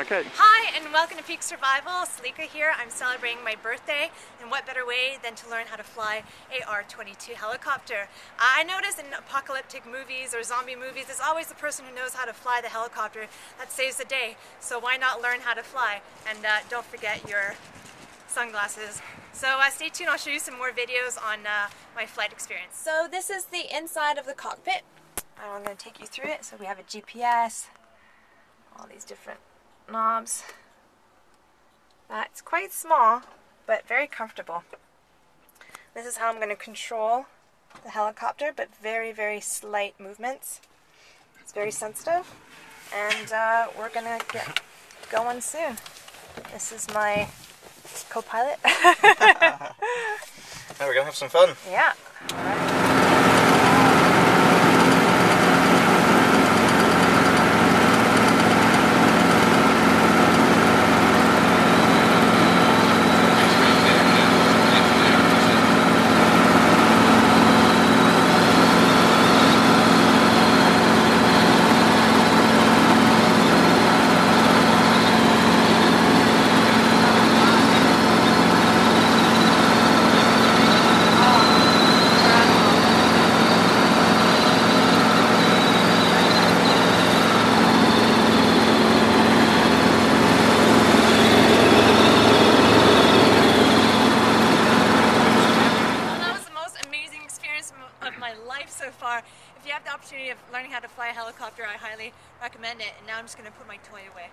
Okay. Hi and welcome to Peak Survival. Salika here. I'm celebrating my birthday, and what better way than to learn how to fly a R-22 helicopter. I notice in apocalyptic movies or zombie movies, there's always the person who knows how to fly the helicopter that saves the day. So why not learn how to fly? And don't forget your sunglasses. So stay tuned, I'll show you some more videos on my flight experience. So this is the inside of the cockpit. I'm going to take you through it. So we have a GPS, all these different knobs. It's quite small, but very comfortable. This is how I'm going to control the helicopter, but very, very slight movements. It's very sensitive, and we're going to get going soon. This is my co-pilot. Now we're going to have some fun. Yeah. All right. Of my life so far. If you have the opportunity of learning how to fly a helicopter, I highly recommend it. And now I'm just going to put my toy away.